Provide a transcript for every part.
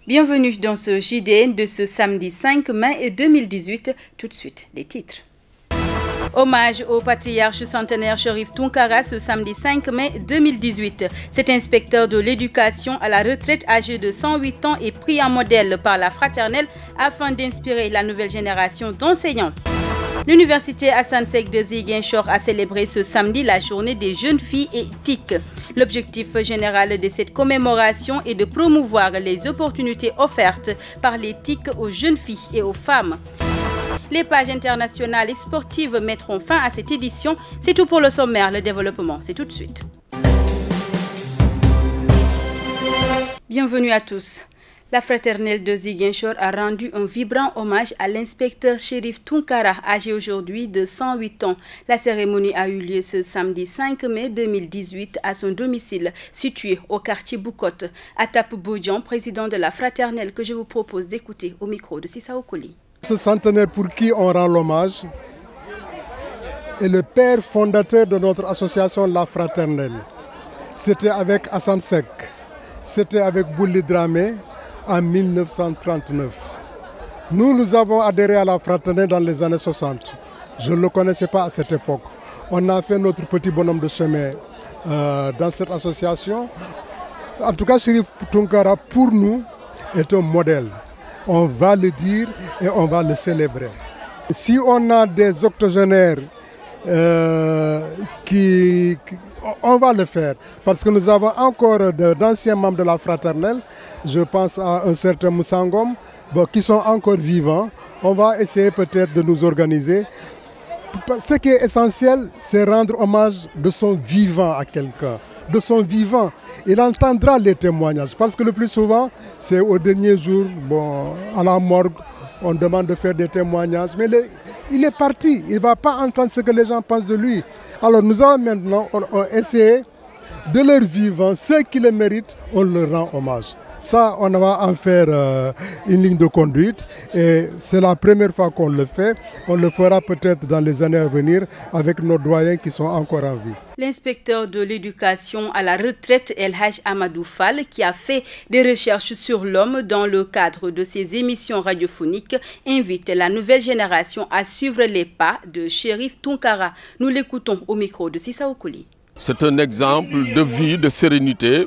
Bienvenue dans ce JDN de ce samedi 5 mai 2018. Tout de suite, les titres. Hommage au patriarche centenaire Cherif Tounkara ce samedi 5 mai 2018. Cet inspecteur de l'éducation à la retraite âgé de 108 ans est pris en modèle par la fraternelle afin d'inspirer la nouvelle génération d'enseignants. L'université Assane Seck de Ziguinchor a célébré ce samedi la journée des jeunes filles et TIC. L'objectif général de cette commémoration est de promouvoir les opportunités offertes par les TIC aux jeunes filles et aux femmes. Les pages internationales et sportives mettront fin à cette édition. C'est tout pour le sommaire. Le développement, c'est tout de suite. Bienvenue à tous. La fraternelle de Ziguinchor a rendu un vibrant hommage à l'inspecteur Cherif Tounkara, âgé aujourd'hui de 108 ans. La cérémonie a eu lieu ce samedi 5 mai 2018 à son domicile, situé au quartier Boucotte. Atap Boudjan, président de la fraternelle, que je vous propose d'écouter au micro de Sissa Okoli. Ce centenaire pour qui on rend l'hommage est le père fondateur de notre association La Fraternelle. C'était avec Assane Seck, c'était avec Bouli Dramé en 1939. Nous avons adhéré à la Fraternelle dans les années 60. Je ne le connaissais pas à cette époque. On a fait notre petit bonhomme de chemin dans cette association. En tout cas, Cherif Tounkara, pour nous, est un modèle. On va le dire et on va le célébrer. Si on a des octogénaires, on va le faire. Parce que nous avons encore d'anciens membres de la fraternelle. Je pense à un certain Moussangom, qui sont encore vivants. On va essayer peut-être de nous organiser. Ce qui est essentiel, c'est rendre hommage de son vivant à quelqu'un. De son vivant, il entendra les témoignages. Parce que le plus souvent, c'est au dernier jour, à la morgue, on demande de faire des témoignages. Mais il est parti, il ne va pas entendre ce que les gens pensent de lui. Alors nous allons maintenant essayer de leur vivant, ceux qui le méritent, on leur rend hommage. Ça, on va en faire une ligne de conduite et c'est la première fois qu'on le fait. On le fera peut-être dans les années à venir avec nos doyens qui sont encore en vie. L'inspecteur de l'éducation à la retraite, El Haj Amadou Fall, qui a fait des recherches sur l'homme dans le cadre de ses émissions radiophoniques, invite la nouvelle génération à suivre les pas de Cherif Tounkara. Nous l'écoutons au micro de Sissa Okoli. C'est un exemple de vie, de sérénité,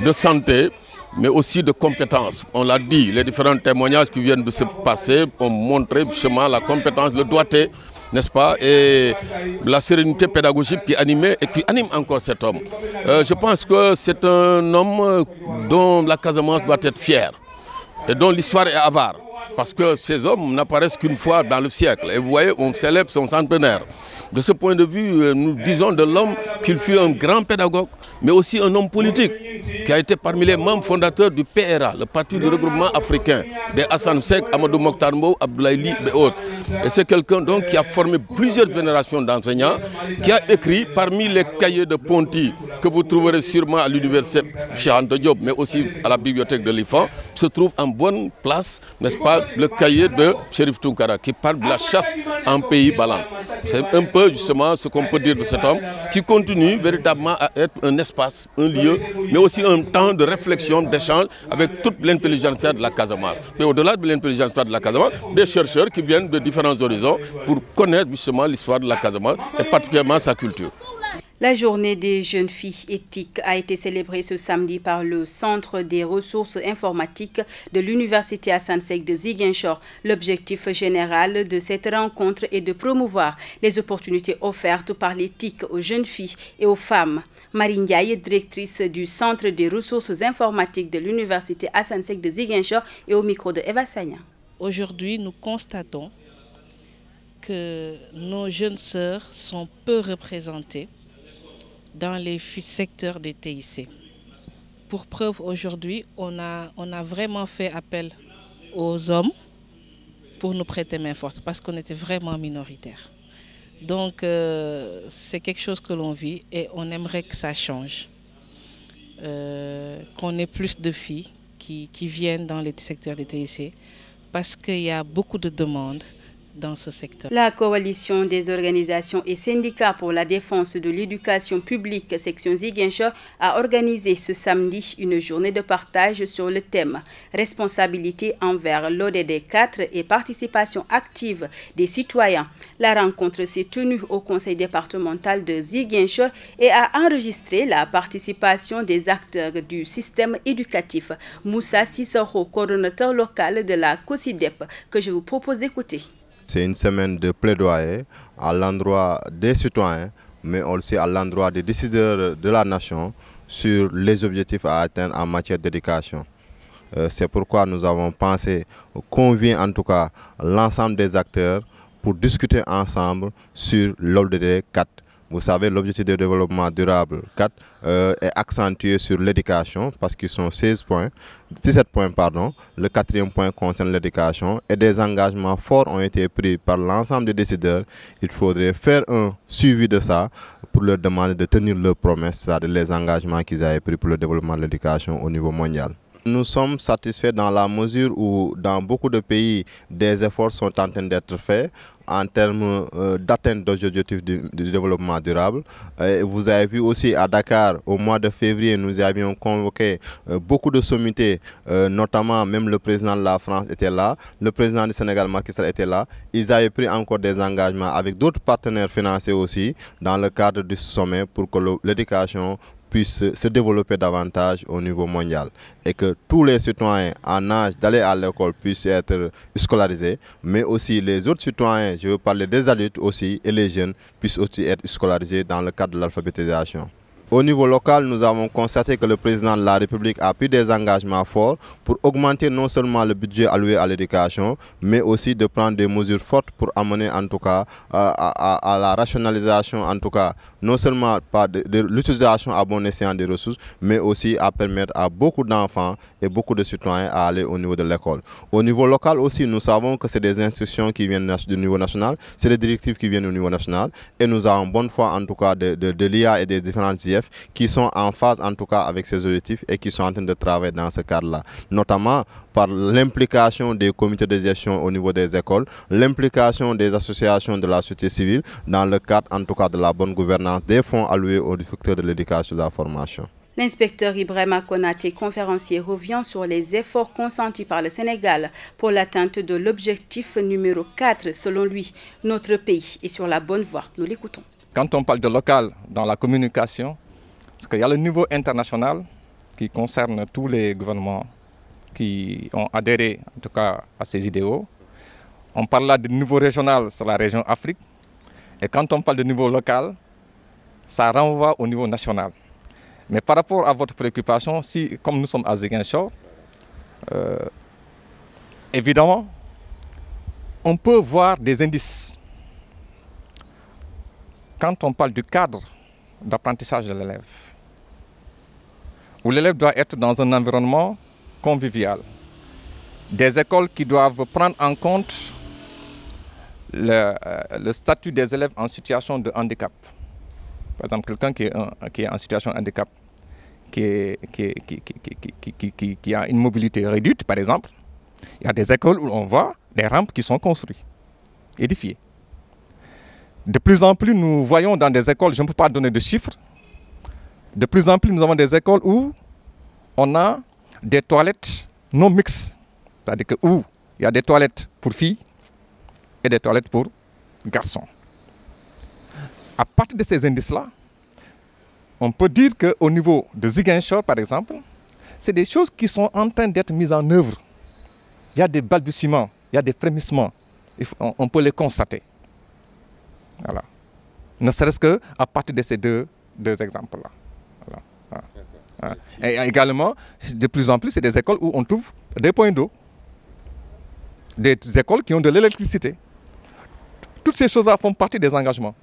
de santé, mais aussi de compétences. On l'a dit, les différents témoignages qui viennent de se passer ont montré justement la compétence, le doigté, n'est-ce pas, et la sérénité pédagogique qui animait et qui anime encore cet homme. Je pense que c'est un homme dont la Casamance doit être fière et dont l'histoire est avare. Parce que ces hommes n'apparaissent qu'une fois dans le siècle. Et vous voyez, on célèbre son centenaire. De ce point de vue, nous disons de l'homme qu'il fut un grand pédagogue, mais aussi un homme politique, qui a été parmi les membres fondateurs du PRA, le Parti du regroupement africain, des Assane Seck, Amadou Mokhtar Mbow, Abdoulaye Ly et autres. Et c'est quelqu'un donc qui a formé plusieurs générations d'enseignants, qui a écrit parmi les cahiers de Ponty, que vous trouverez sûrement à l'université Cheikh Anta Diop, mais aussi à la bibliothèque de l'IFAN, se trouve en bonne place, n'est-ce pas, le cahier de Cherif Tounkara, qui parle de la chasse en pays Balan. C'est un peu justement ce qu'on peut dire de cet homme, qui continue véritablement à être un espace, un lieu, mais aussi un temps de réflexion, d'échange avec toute l'intelligentsia de la Casamance. Mais au-delà de l'intelligentsia de la Casamance, des chercheurs qui viennent de différents horizons pour connaître justement l'histoire de la Casamance et particulièrement sa culture. La journée des jeunes filles éthiques a été célébrée ce samedi par le Centre des ressources informatiques de l'Université Assane Seck de Ziguinchor. L'objectif général de cette rencontre est de promouvoir les opportunités offertes par les TIC aux jeunes filles et aux femmes. Marie Ndiaye, directrice du Centre des ressources informatiques de l'Université Assane Seck de Ziguinchor, est au micro de Eva Sagna. Aujourd'hui, nous constatons que nos jeunes sœurs sont peu représentées dans les secteurs des TIC. Pour preuve, aujourd'hui, on a vraiment fait appel aux hommes pour nous prêter main forte parce qu'on était vraiment minoritaires. Donc, c'est quelque chose que l'on vit et on aimerait que ça change. Qu'on ait plus de filles qui viennent dans les secteurs des TIC parce qu'il y a beaucoup de demandes dans ce secteur. La coalition des organisations et syndicats pour la défense de l'éducation publique section Ziguinchor a organisé ce samedi une journée de partage sur le thème « Responsabilité envers l'ODD 4 et participation active des citoyens ». La rencontre s'est tenue au conseil départemental de Ziguinchor et a enregistré la participation des acteurs du système éducatif. Moussa Sissoko, coordonnateur local de la COSIDEP, que je vous propose d'écouter. C'est une semaine de plaidoyer à l'endroit des citoyens, mais aussi à l'endroit des décideurs de la nation sur les objectifs à atteindre en matière d'éducation. C'est pourquoi nous avons pensé convier en tout cas l'ensemble des acteurs pour discuter ensemble sur l'ODD 4. Vous savez, l'objectif de développement durable 4 est accentué sur l'éducation parce qu'ils sont 17 points. Le 4e point concerne l'éducation et des engagements forts ont été pris par l'ensemble des décideurs. Il faudrait faire un suivi de ça pour leur demander de tenir leurs promesses, c'est-à-dire les engagements qu'ils avaient pris pour le développement de l'éducation au niveau mondial. Nous sommes satisfaits dans la mesure où dans beaucoup de pays, des efforts sont en train d'être faits en termes d'atteinte des objectifs du développement durable. Vous avez vu aussi à Dakar, au mois de février, nous avions convoqué beaucoup de sommités, notamment même le président de la France était là, le président du Sénégal, Macky Sall, était là. Ils avaient pris encore des engagements avec d'autres partenaires financiers aussi dans le cadre du sommet pour que l'éducation puisse se développer davantage au niveau mondial et que tous les citoyens en âge d'aller à l'école puissent être scolarisés, mais aussi les autres citoyens, je veux parler des adultes aussi, et les jeunes puissent aussi être scolarisés dans le cadre de l'alphabétisation. Au niveau local, nous avons constaté que le président de la République a pris des engagements forts pour augmenter non seulement le budget alloué à l'éducation, mais aussi de prendre des mesures fortes pour amener en tout cas à la rationalisation, en tout cas non seulement par de l'utilisation à bon escient des ressources, mais aussi à permettre à beaucoup d'enfants et beaucoup de citoyens à aller au niveau de l'école. Au niveau local aussi, nous savons que c'est des instructions qui viennent du niveau national, c'est des directives qui viennent au niveau national, et nous avons bonne foi en tout cas de l'IA et des différentes IF qui sont en phase en tout cas avec ces objectifs et qui sont en train de travailler dans ce cadre-là, notamment par l'implication des comités de gestion au niveau des écoles, l'implication des associations de la société civile dans le cadre en tout cas de la bonne gouvernance des fonds alloués au secteur de l'éducation et de la formation. L'inspecteur Ibrahima Konaté, conférencier, revient sur les efforts consentis par le Sénégal pour l'atteinte de l'objectif numéro 4. Selon lui, notre pays est sur la bonne voie. Nous l'écoutons. Quand on parle de local dans la communication, parce qu'il y a le niveau international qui concerne tous les gouvernements qui ont adhéré en tout cas à ces idéaux. On parle là du niveau régional, c'est la région Afrique. Et quand on parle de niveau local, ça renvoie au niveau national. Mais par rapport à votre préoccupation, si, comme nous sommes à Ziguinchor, évidemment, on peut voir des indices. Quand on parle du cadre d'apprentissage de l'élève, où l'élève doit être dans un environnement convivial, des écoles qui doivent prendre en compte le statut des élèves en situation de handicap. Par exemple, quelqu'un qui est en situation de handicap, qui a une mobilité réduite, par exemple, il y a des écoles où on voit des rampes qui sont construites, édifiées. De plus en plus, nous voyons dans des écoles, je ne peux pas donner de chiffres, de plus en plus, nous avons des écoles où on a des toilettes non mixtes. C'est-à-dire que où il y a des toilettes pour filles et des toilettes pour garçons. À partir de ces indices-là, on peut dire qu'au niveau de Ziguinchor, par exemple, c'est des choses qui sont en train d'être mises en œuvre. Il y a des balbutiements, il y a des frémissements. On peut les constater. Voilà. Ne serait-ce qu'à partir de ces deux exemples-là. Voilà. Voilà. Et également, de plus en plus, c'est des écoles où on trouve des points d'eau. Des écoles qui ont de l'électricité. Toutes ces choses-là font partie des engagements,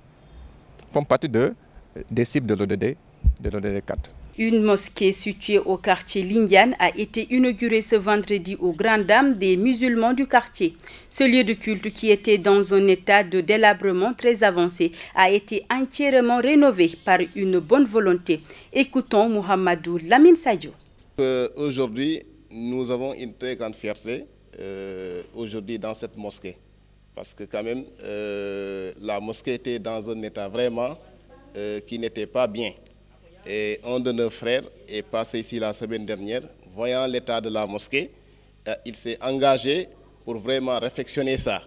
font partie des cibles de l'ODD 4. Une mosquée située au quartier Lindiane a été inaugurée ce vendredi aux grandes dames des musulmans du quartier. Ce lieu de culte, qui était dans un état de délabrement très avancé, a été entièrement rénové par une bonne volonté. Écoutons Mohamedou Lamine Sadio. Aujourd'hui, nous avons une très grande fierté aujourd'hui dans cette mosquée. parce que quand même, la mosquée était dans un état vraiment qui n'était pas bien. Et un de nos frères est passé ici la semaine dernière, voyant l'état de la mosquée, il s'est engagé pour vraiment réfectionner ça.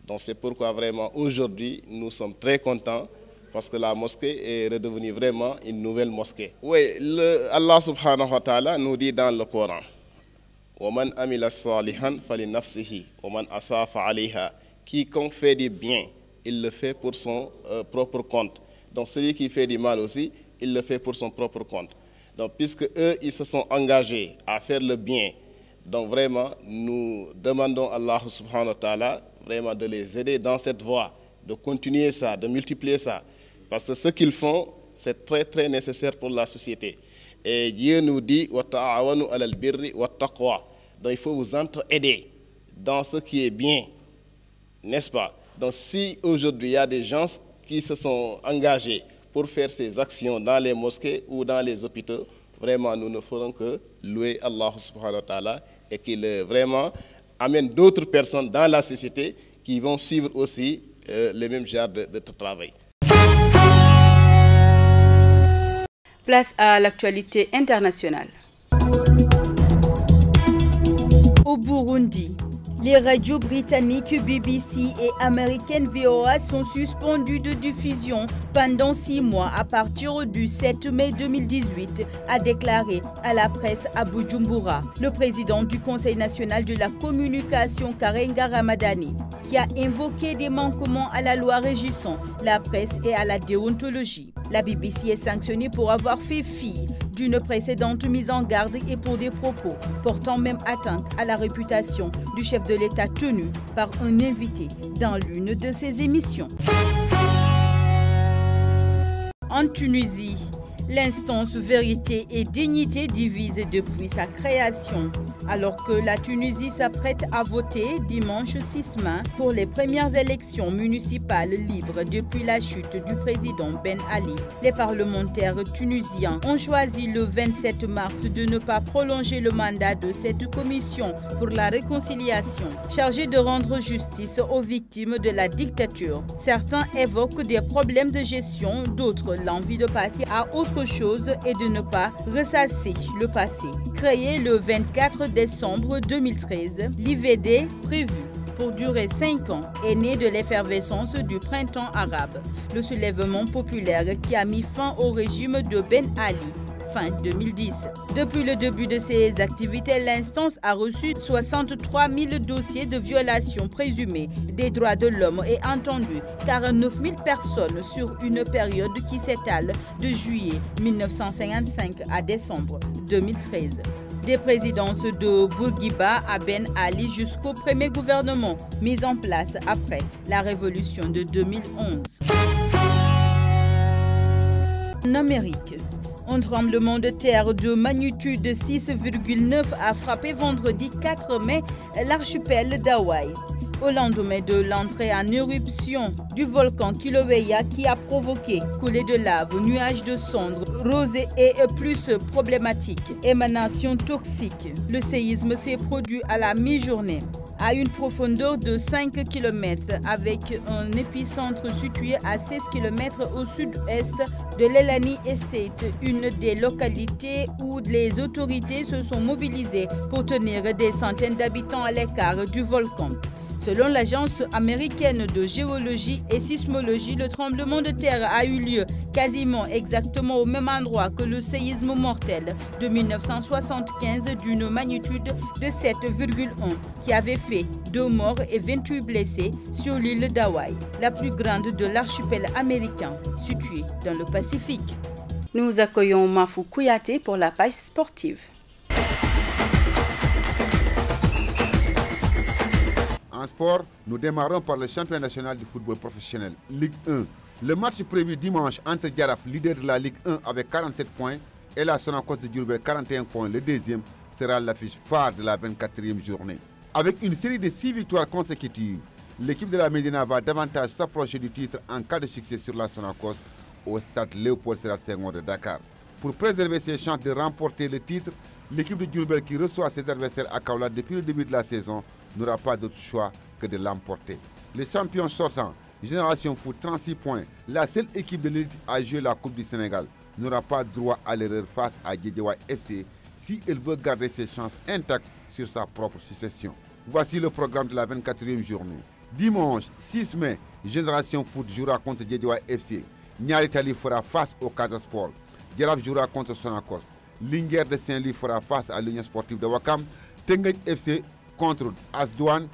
Donc c'est pourquoi vraiment aujourd'hui nous sommes très contents parce que la mosquée est redevenue vraiment une nouvelle mosquée. Oui, Allah subhanahu wa ta'ala nous dit dans le Coran, وَمَنْ أَمِلَ صَالِحًا فَلِنَفْسِهِ وَمَنْ أَسَافَ عَلَيْهَا. Quiconque fait du bien, il le fait pour son propre compte. Donc celui qui fait du mal aussi, il le fait pour son propre compte. Donc puisque eux, ils se sont engagés à faire le bien, donc vraiment, nous demandons à Allah subhanahu wa ta'ala vraiment de les aider dans cette voie, de continuer ça, de multiplier ça. Parce que ce qu'ils font, c'est très très nécessaire pour la société. Et Dieu nous dit wa ta'awanu 'alal birri wat taqwa. Donc il faut vous entraider dans ce qui est bien, n'est-ce pas? Donc si aujourd'hui il y a des gens qui se sont engagés pour faire ces actions dans les mosquées ou dans les hôpitaux, vraiment nous ne ferons que louer Allah subhanahu wa ta'ala et qu'il vraiment amène d'autres personnes dans la société qui vont suivre aussi les mêmes genres de travail. Place à l'actualité internationale. Au Burundi, les radios britanniques BBC et américaines VOA sont suspendues de diffusion pendant 6 mois à partir du 7 mai 2018, a déclaré à la presse à Bujumbura le président du Conseil national de la communication Karenga Ramadani, qui a invoqué des manquements à la loi régissant la presse et à la déontologie. La BBC est sanctionnée pour avoir fait fi d'une précédente mise en garde et pour des propos portant même atteinte à la réputation du chef de l'État tenu par un invité dans l'une de ses émissions. En Tunisie, l'instance Vérité et Dignité divise depuis sa création, alors que la Tunisie s'apprête à voter dimanche 6 mai pour les premières élections municipales libres depuis la chute du président Ben Ali. Les parlementaires tunisiens ont choisi le 27 mars de ne pas prolonger le mandat de cette commission pour la réconciliation, chargée de rendre justice aux victimes de la dictature. Certains évoquent des problèmes de gestion, d'autres l'envie de passer à autre chose et de ne pas ressasser le passé. Créé le 24 décembre 2013, l'IVD, prévu pour durer 5 ans, est né de l'effervescence du printemps arabe, le soulèvement populaire qui a mis fin au régime de Ben Ali. Fin 2010. Depuis le début de ses activités, l'instance a reçu 63 000 dossiers de violation présumée des droits de l'homme et entendu 49 000 personnes sur une période qui s'étale de juillet 1955 à décembre 2013. Des présidences de Bourguiba à Ben Ali jusqu'au premier gouvernement mis en place après la révolution de 2011. En Amérique, un tremblement de terre de magnitude 6,9 a frappé vendredi 4 mai l'archipel d'Hawaï, au lendemain de l'entrée en éruption du volcan Kilauea qui a provoqué coulée de lave, nuages de cendres, rosée et plus problématique, émanation toxique. Le séisme s'est produit à la mi-journée, à une profondeur de 5 km, avec un épicentre situé à 16 km au sud-est de l'Elani Estate, une des localités où les autorités se sont mobilisées pour tenir des centaines d'habitants à l'écart du volcan. Selon l'agence américaine de géologie et sismologie, le tremblement de terre a eu lieu quasiment exactement au même endroit que le séisme mortel de 1975 d'une magnitude de 7,1 qui avait fait 2 morts et 28 blessés sur l'île d'Hawaï, la plus grande de l'archipel américain située dans le Pacifique. Nous accueillons Mafou Kouyaté pour la page sportive. En sport, nous démarrons par le championnat national du football professionnel, Ligue 1. Le match prévu dimanche entre Diaraf, leader de la Ligue 1 avec 47 points, et la Sonacos de Diourbel 41 points, le deuxième, sera l'affiche phare de la 24e journée. Avec une série de 6 victoires consécutives, l'équipe de la Médina va davantage s'approcher du titre en cas de succès sur la Sonacos au stade Léopold Sédar Senghor de Dakar. Pour préserver ses chances de remporter le titre, l'équipe de Diourbel qui reçoit ses adversaires à Kaolack depuis le début de la saison n'aura pas d'autre choix que de l'emporter. Les champions sortants, Génération Foot, 36 points, la seule équipe de l'élite à jouer la Coupe du Sénégal, n'aura pas droit à l'erreur face à Guédiawaye FC si elle veut garder ses chances intactes sur sa propre succession. Voici le programme de la 24e journée. Dimanche 6 mai, Génération Foot jouera contre Guédiawaye FC. Niary Tally fera face au Casa Sport. Jaraaf jouera contre Sonacos. Linguère de Saint-Louis fera face à l'Union Sportive de Ouakam. Teungueth FC contre AS Douanes.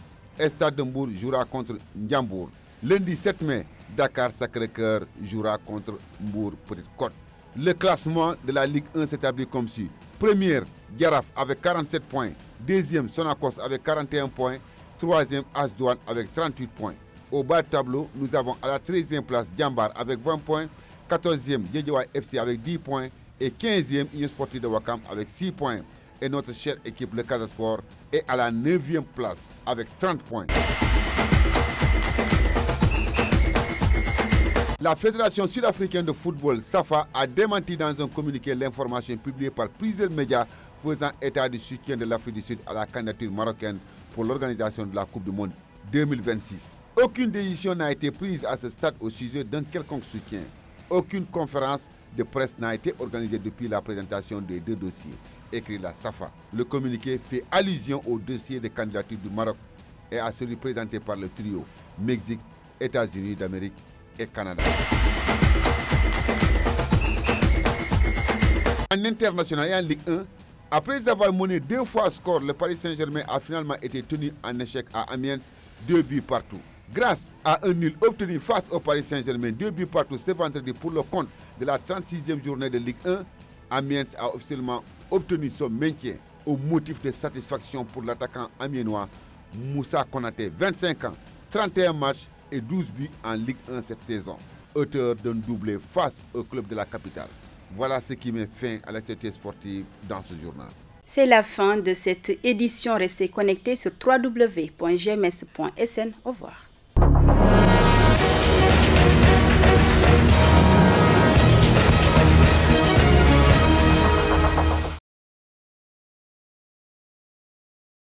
Stade de Mbour jouera contre Ndiambour. Lundi 7 mai, Dakar Sacré-Cœur jouera contre Mbour Petite Côte. Le classement de la Ligue 1 s'établit comme suit. Première, Jaraaf avec 47 points. Deuxième, Sonacos avec 41 points. Troisième, AS Douanes avec 38 points. Au bas de tableau, nous avons à la 13e place Diambar avec 20 points. 14e, Guédiawaye FC avec 10 points. Et 15e, Union Sportive de Ouakam avec 6 points. Et notre chère équipe, le Casa Sport, est à la 9e place avec 30 points. La Fédération sud-africaine de football, SAFA, a démenti dans un communiqué l'information publiée par plusieurs médias faisant état du soutien de l'Afrique du Sud à la candidature marocaine pour l'organisation de la Coupe du Monde 2026. Aucune décision n'a été prise à ce stade au sujet d'un quelconque soutien. Aucune conférence de presse n'a été organisée depuis la présentation des deux dossiers, écrit la SAFA. Le communiqué fait allusion au dossier de candidature du Maroc et à celui présenté par le trio Mexique, États-Unis d'Amérique et Canada. En international et en Ligue 1, après avoir mené 2 fois score, le Paris Saint-Germain a finalement été tenu en échec à Amiens, 2 buts partout. Grâce à un nul obtenu face au Paris Saint-Germain, 2 buts partout ce vendredi pour le compte de la 36e journée de Ligue 1, Amiens a officiellement obtenu son maintien au motif de satisfaction pour l'attaquant amiénois Moussa Konaté, 25 ans, 31 matchs et 12 buts en Ligue 1 cette saison, auteur d'un doublé face au club de la capitale. Voilà ce qui met fin à l'actualité sportive dans ce journal. C'est la fin de cette édition. Restez connectés sur www.gms.sn. Au revoir.